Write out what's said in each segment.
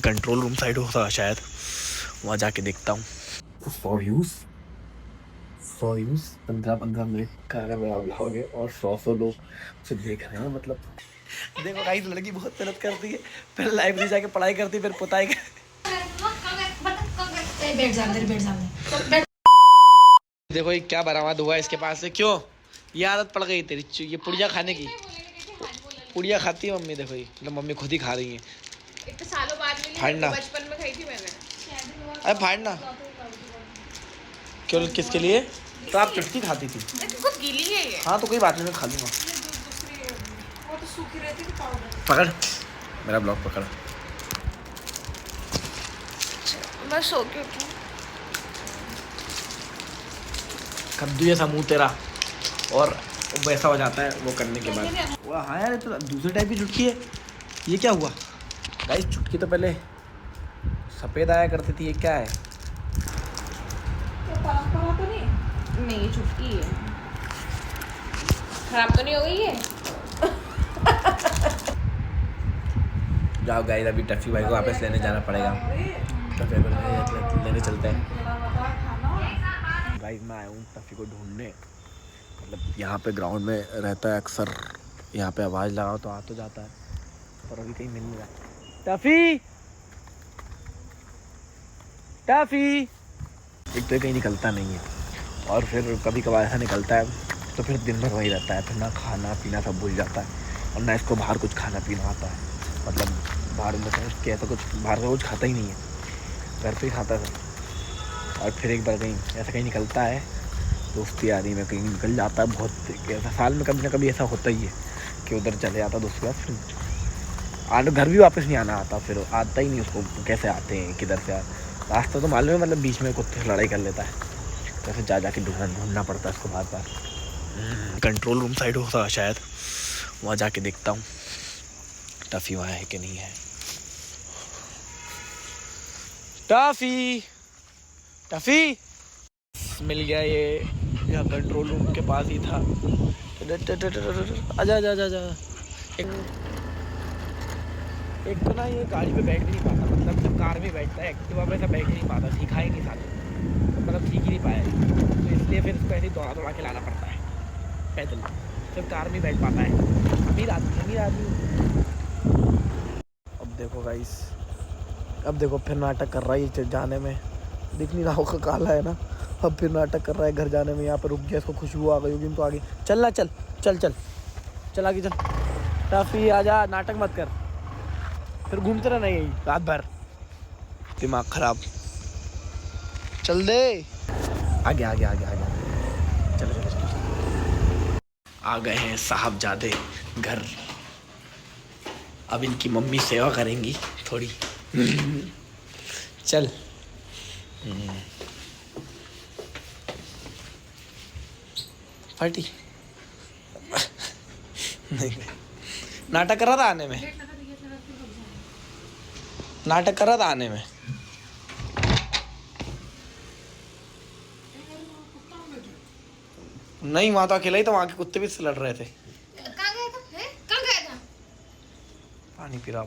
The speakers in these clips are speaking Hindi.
कंट्रोल रूम साइड होता शायद, वहाँ जाके देखता हूँ। 15-15 मिनट का अगर मेरा व्लॉग है और 100 लोग उसे देख रहे हैं। मतलब देखो गाइस, लड़की बहुत मेहनत करती है, फिर लाइब्रेरी जाके पढ़ाई करती है, फिर पुताई देखो ये क्या बरामद हुआ इसके पास से। क्यों ये आदत पड़ गई तेरी, ये पुड़िया खाने की। पुड़िया खाती है मम्मी, देखो ये मतलब मम्मी खुद ही खा रही है। इतने सालों बाद मिली, फाड़ना, बचपन में खाई थी मैंने। अरे फाड़ना क्यों, किसके लिए? तो आप चुटकी खाती थी। बहुत गीली है ये। हाँ तो कोई बात नहीं, मैं खा लूँगा। वो तो सूखी रहती थी पाउडर। पकड़ मेरा ब्लॉग पकड़। मैं सो के उठी। कद्दू जैसा मुंह तेरा, और वैसा हो जाता है वो करने के बाद। वाह हाँ यार, तो दूसरे टाइप की चुटकी है। ये क्या हुआ गाइस? चुटकी तो पहले सफ़ेद आया करती थी, ये क्या है? परंपरा तो नहीं, ये चुटकी है। खराब तो नहीं हो गई है? जाओ गाइस, अभी टफी भाई को वापस लेने जाना पड़ेगा। टफी को लेने चलते हैं गाइस। मैं आया हूँ टफी को ढूंढने। मतलब यहाँ पे ग्राउंड में रहता है अक्सर, यहाँ पे आवाज़ लगाओ तो आ तो जाता है, पर अभी कहीं मिल नहीं रहा। टफी टफी एक तो कहीं निकलता नहीं है, और फिर कभी कभार ऐसा निकलता है तो फिर दिन भर वही रहता है, फिर ना खाना पीना सब भूल जाता है, और ना इसको बाहर कुछ खाना पीना आता है। मतलब बाहर में तो ऐसा कुछ बाहर का कुछ खाता ही नहीं है, घर पे ही खाता है। और फिर एक बार कहीं ऐसा कहीं निकलता है, दोस्ती यारी में कहीं निकल जाता है। बहुत ऐसा साल में कभी ना कभी ऐसा होता ही है कि उधर चले जाता है दोस्तों के साथ, फिर आने घर भी वापस नहीं आना आता, फिर आता ही नहीं उसको कैसे आते हैं किधर से रास्ता तो मालूम है, मतलब बीच में कुत्ते से लड़ाई कर लेता है, तो ऐसे जा के ढूंढना पड़ता है उसको बार बार। कंट्रोल रूम साइड होता शायद, वहाँ जाके देखता हूँ टफी वहाँ है कि नहीं है। टफी टफी मिल गया, ये यहाँ कंट्रोल रूम के पास ही था। आजा आजा आजा आजा। एक तो ना ये गाड़ी पे बैठ भी नहीं पाता, मतलब जब कार में बैठता है एक्टिवा पे ऐसा बैठ ही नहीं पाता, सीखा ही नहीं साथ, मतलब सीख ही नहीं पाया, तो इसलिए फिर इसको ऐसे ही दौड़ा के लाना पड़ता है पैदल, सिर्फ कार में बैठ पाता है। अमीर आदमी। अब देखो गाइस, अब देखो फिर नाटक कर रहा है जाने में, दिख नहीं रहा होगा काला है ना। अब फिर नाटक कर रहा है घर जाने में, यहाँ पर रुक गया, इसको खुशबू आ गई होगी तो आगे चलना, चल आगे चल। टफी आजा, नाटक मत कर, फिर घूमते रहना यही रात भर, दिमाग खराब। चल दे आगे चलो। आ गए हैं साहबजादे घर, अब इनकी मम्मी सेवा करेंगी थोड़ी। चल फटी नहीं, नाटक कर रहा था आने में, नाटक कर रहा था आने में। नहीं वहाँ तो अकेला ही था, वहाँ के कुत्ते भी से लड़ रहे थे। कहाँ गया था? पानी पी रहा,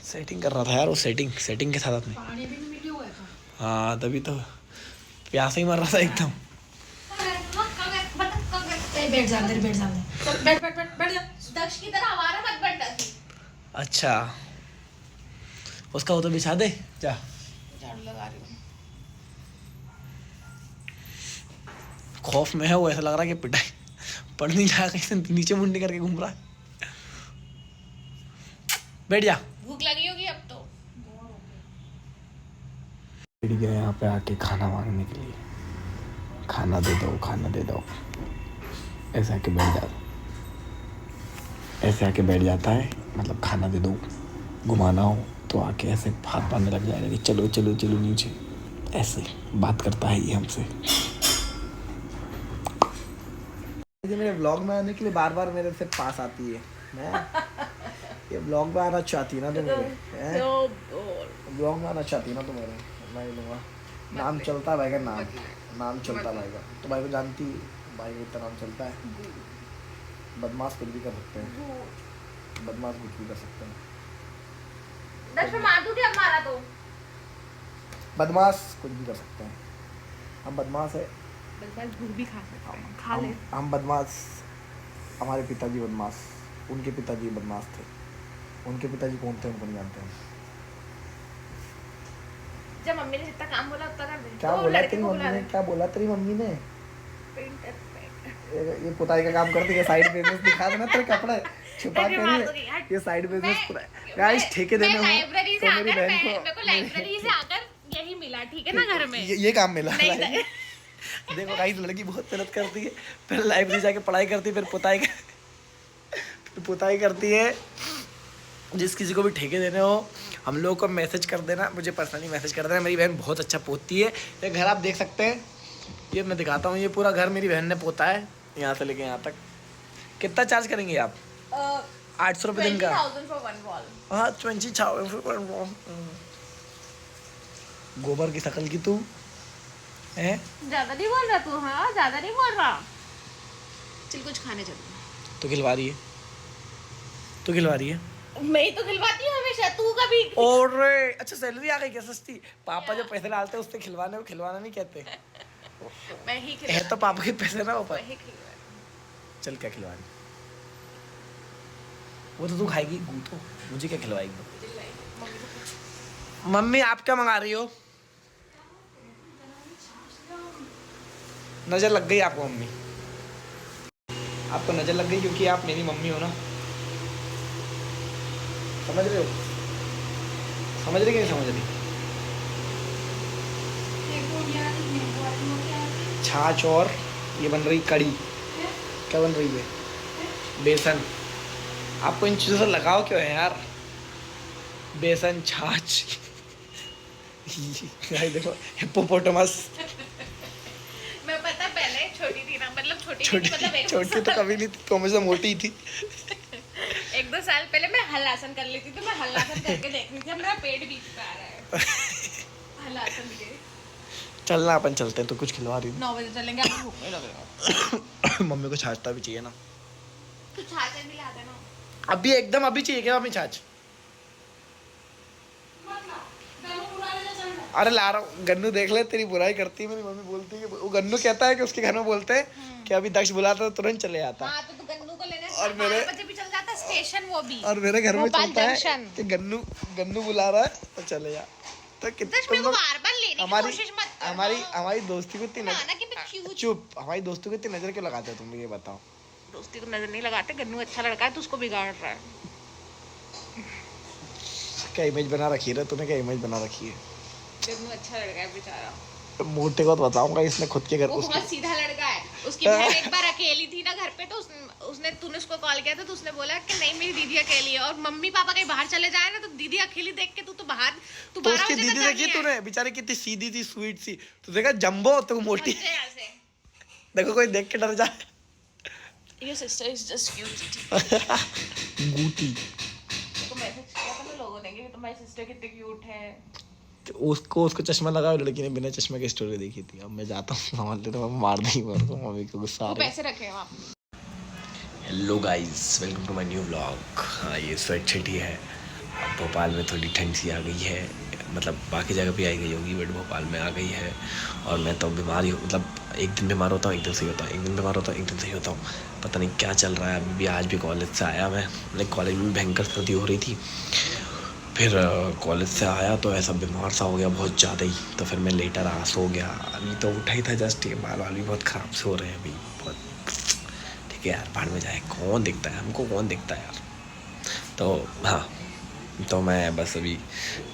सेटिंग कर रहा था यार, वो सेटिंग के साथ अपने। पानी भी मिले हुए था। हाँ तभी तो प्यास ही मर रहा था एकदम। बैठ जा जा। दक्ष की तरह हमारा मत बैठा। अच्छा उसका वो तो बिछा दे जा। झाड़ू लगा रही हूँ। खौफ में है वो, ऐसा लग रहा है कि पिटाई पड़ नहीं जाएगा, कहीं से नीचे मुंडी करके घूम रहा है। बैठ जा। भूख लगी होगी अब तो। बैठ गया यहाँ पे आके खाना मांगने के लिए, खाना दे दो। ऐसे आके बैठ जाता है, मतलब खाना दे दो, घुमाना हो तो आके ऐसे हाथ पाने लग जाएगा कि चलो नीचे, ऐसे बात करता है ये हमसे। मेरे ब्लॉग में आने के लिए बार बार मेरे से पास आती है, ये ब्लॉग में आना चाहती है ना तो मेरे, ब्लॉग में आना चाहती है ना तो मेरे, मैं लूँगा नाम चलता है भाई का, नाम चलता भाई का, तो भाई को जानती, भाई को इतना नाम चलता है, बदमाश कुछ भी कर सकते हैं। बदमाश कुछ भी कर सकते हैं। दक्ष मैं मार दूं क्या? मारा तो बदमाश कुछ भी कर सकते हैं। हम बदमाश है। बदमाश भूख भी खा सकते हैं, खा ले। हम बदमाश, हमारे पिताजी बदमाश, उनके पिताजी बदमाश थे। उनके पिताजी कौन थे उनको नहीं जानते हैं। जब मम्मी ने जितना काम बोला उतना कर दे। क्या बोला तेरी मम्मी ने? क्या बोला तेरी मम्मी ने? ये पुताई का काम करती है, साइड बिजनेस दिखा देना तेरे कपड़े छुपा के नहीं। ये साइड बिजनेस पूरा गाइस ठेके देने हो लाइब्रेरी से तो मेरी आकर बहन को मेरे को लाइब्रेरी से आकर यही मिला, ठीक है ना, घर में ये काम मिला। नहीं, देखो गाइस लड़की बहुत मेहनत करती है, फिर लाइब्रेरी जाके पढ़ाई करती है, फिर पुताई करती है। जिस किसी को भी ठेके देने हो हम लोगों को मैसेज कर देना, मुझे पर्सनली मैसेज कर देना। मेरी बहन बहुत अच्छा पोतती है। ये घर आप देख सकते हैं, ये मैं दिखाता हूँ। ये पूरा घर मेरी बहन ने पोता है, यहाँ से लेके यहाँ तक। कितना चार्ज करेंगे आप? 800 रुपये दिन का। हाँ 20,000। गोबर की शक्ल की तू है। ज्यादा नहीं बोल रहा तू? हाँ ज्यादा नहीं बोल रहा। चल कुछ खाने चल। तो खिलवा रही है, तू खिलवा रही है। मैं ही तो खिलवाती हूँ हमेशा, तू कभी। और अच्छा सैलरी आ गई क्या सस्ती? पापा जो पैसे डालते हैं उससे खिलवाने को खिलवाना नहीं कहते। मैं ही है तो पापा के पैसे ना ऊपर। चल क्या खिलवा रही? वो तो तू खाएगी तो मुझे क्या खिलवाएगी? मम्मी आप क्या मंगा रही हो? नजर लग गई आपको मम्मी? आपको नजर लग गई क्योंकि आप मेरी मम्मी हो ना, समझ रहे हो? समझ रही कि नहीं समझ रही? छाछ और ये बन रही कड़ी। क्या बन रही है? बेसन। आपको इन चीज़ों से लगाव क्यों है यार? बेसन छाछ। देखो हिप्पोपोटामस। मैं पता पहले छोटी थी ना, मतलब छोटी तो कभी नहीं थी, तो हमेशा मोटी थी। 1-2 साल पहले मैं हलासन कर लेती थी। मैं हलासन करके देख रही थी, मेरा पेट बीच पे आ रहा है हलासन के। चलना अपन चलते हैं, तो कुछ खिलवा रही 9 बजे चलेंगे, आपको भूख नहीं लगेगा। मम्मी को छाछता भी चाहिए ना। तू छाछ भी ला देना अभी एकदम अभी चाहिए क्या मम्मी छाछ? अरे ला रहा हूँ। गन्नू देख ले, तेरी बुराई करती है मेरी मम्मी। बोलती है वो गन्नू कहता है कि उसके घर में बोलते हैं कि अभी दक्ष बुलाता तो तुरंत चले आता। हाँ, तो गन्नू को लेने और मेरे बजे भी चल जाता स्टेशन, वो भी। और मेरे घर में चलता है जंक्शन। कि गन्नू बुला रहा है तो चले जा। तो हमारी दोस्ती को इतनी चुप, हमारी दोस्ती को इतनी नजर क्यों लगाते हो तुम? ये बताओ। दोस्ती को नजर नहीं लगाते। गन्नू अच्छा लड़का है तो उसको बिगाड़ रहा है। क्या इमेज बना रखी है तूने? क्या इमेज बना रखी है? गन्नू अच्छा लड़का है बेचारा। मोटे को तो बताऊंगा, इसने खुद के घर वो बहुत सीधा लड़का है। उसकी बहन एक बार अकेली थी ना घर पे, तो तूने उसको कॉल किया था तो उसने बोला कि नहीं मेरी दीदी अकेली है। और मम्मी पापा कहीं बाहर चले जाए ना तो दीदी अकेली देख के तू बाहर तू तो उसकी दीदी देखी तूने? बेचारी कितनी सीधी थी, स्वीट सी। तो देखा जंबो तो मोटी। देखो कोई देख के डर जाए। Your sister is just cute. गूटी। तो मैसेज किया था लोगों ने कि तुम्हारी सिस्टर कितनी क्यूट है। उसको चश्मा लगा, लड़की ने बिना चश्मे की स्टोरी देखी थी। अब मैं जाता हूँ संभाल लेता हूँ, मार देंगी मेरे को, मम्मी को गुस्सा आ रहा है। पैसे रखे वहाँ। Hello guys, welcome to my new vlog. हाँ ये स्वेटशर्ट ही है। अब भोपाल में थोड़ी ठंड सी आ गई है, मतलब बाकी जगह भी आई गई होगी बट भोपाल में आ गई है। और मैं तो बीमार ही हूँ, मतलब एक दिन बीमार होता हूँ एक दिन सही होता हूँ, एक दिन बीमार होता हूँ एक दिन सही होता हूँ। पता नहीं क्या चल रहा है। अभी भी आज भी कॉलेज से आया मैं, लाइक कॉलेज में भयंकर सर्दी हो रही थी। फिर कॉलेज से आया तो ऐसा बीमार सा हो गया बहुत ज़्यादा ही। तो फिर मैं लेटर आ सो गया। अभी तो उठा ही था जस्ट। ये बाल वाल भी बहुत ख़राब से हो रहे हैं अभी बहुत। ठीक है यार, बाहर में जाए, कौन दिखता है हमको, कौन दिखता है यार। तो हाँ, तो मैं बस अभी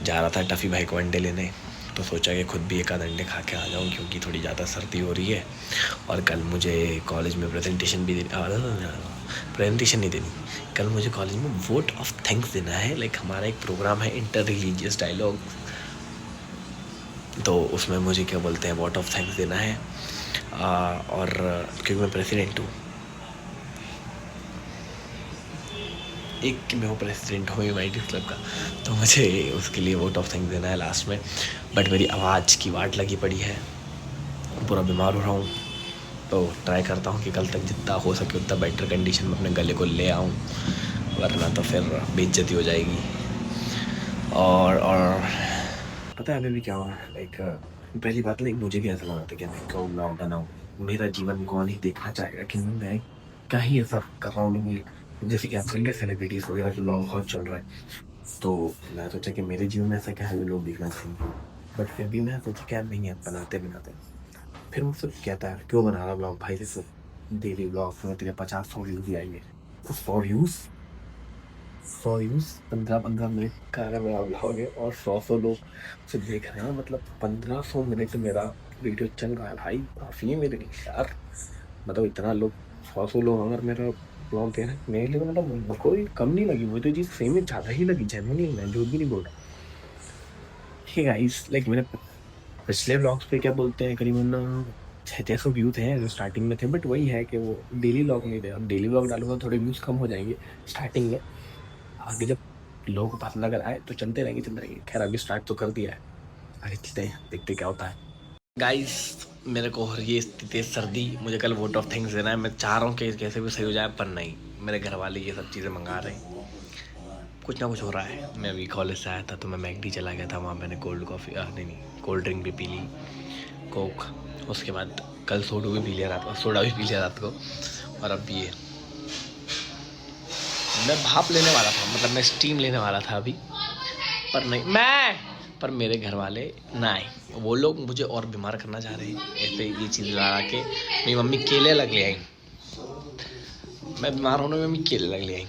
जा रहा था टफ़ी भाई को अंडे लेने। तो सोचा कि खुद भी एक आध अंडे खा के आ जाऊँ क्योंकि थोड़ी ज़्यादा सर्दी हो रही है। और कल मुझे कॉलेज में प्रेजेंटेशन नहीं देनी, कल मुझे कॉलेज में वोट ऑफ थैंक्स देना है। लाइक हमारा एक प्रोग्राम है इंटर रिलीजियस डायलॉग, तो उसमें मुझे क्या बोलते हैं वोट ऑफ थैंक्स देना है। और क्योंकि मैं प्रेसिडेंट हूँ, मैं प्रेसिडेंट हूँ यूनाइटेड क्लब का, तो मुझे उसके लिए वोट ऑफ थैंक्स देना है लास्ट में। बट मेरी आवाज़ की वाट लगी पड़ी है, पूरा बीमार हो रहा हूँ। तो ट्राई करता हूँ कि कल तक जितना हो सके उतना बेटर कंडीशन में अपने गले को ले आऊँ वरना तो फिर बेइज्जती हो जाएगी। और पता है अभी भी क्या हुआ, लाइक पहली बात, लाइक मुझे भी ऐसा लगा था कि मैं क्यों ब्लॉग बनाऊँ, मेरा जीवन कौन ही देखना चाहेगा कि मैं क्या ही ऐसा कर रहा हूँ। जैसे कि आजकल सेलिब्रिटीज वगैरह के ब्लॉग बहुत चल रहा है, तो मैं सोचा कि मेरे जीवन में ऐसा क्या है जो लोग देखना चाहेंगे। बट फिर भी मैं सोचा क्या नहीं है, बनाते बनाते फिर मुझसे कहता है क्यों बना रहा ब्लॉग भाई, जैसे डेली ब्लॉग में तेरे 50-100 व्यूज भी आएंगे, तो 100 व्यूज 15-15 मिनट का अगर मेरा ब्लॉग है और 100 लोग उसे देख रहे हैं, मतलब 1500 मिनट मेरा वीडियो चल रहा है भाई, काफ़ी है मेरे लिए यार। मतलब इतना लोग 100 लोग अगर मेरा ब्लॉग देख रहे हैं मेरे लिए, मतलब कोई कम नहीं लगी, मुझे तो चीज़ सेम में ज़्यादा ही लगी, जेन्युइनली मैं झूठ भी नहीं बोल रहा। ठीक है गाइस, लाइक मेरे पिछले ब्लॉग्स पे क्या बोलते हैं करीबन 600 व्यूज हैं जो स्टार्टिंग में थे, बट वही है कि वो डेली व्लॉग नहीं थे। अब डेली व्लॉग डालूंगा थोड़े व्यूज कम हो जाएंगे स्टार्टिंग में, आगे जब लोगों को पसंद अगर आए तो चलते रहेंगे। खैर अभी स्टार्ट तो कर दिया है, आगे चलते हैं, देखते क्या होता है। गाइस मेरे को हो रही है स्थिति है सर्दी, मुझे कल वोट ऑफ थैंक्स देना है। मैं चाह रहा हूँ कि कैसे भी सही हो जाए, पर नहीं, मेरे घर वाले ये सब चीज़ें मंगा रहे हैं, कुछ ना कुछ हो रहा है। मैं अभी कॉलेज से आया था तो मैं मैकडी चला गया था, वहाँ मैंने कोल्ड कॉफ़ी नहीं कोल्ड ड्रिंक भी पी ली, कोक, उसके बाद कल सोडा भी पी लिया रात को। और अब ये मैं भाप लेने वाला था, मतलब मैं स्टीम लेने वाला था अभी, पर नहीं पर मेरे घर वाले ना आए, वो लोग मुझे और बीमार करना चाह रहे हैं ऐसे ये चीज़ लगा के। मेरी मम्मी केले लग ले आई, मैं बीमार होने में मम्मी केले लग ले आई।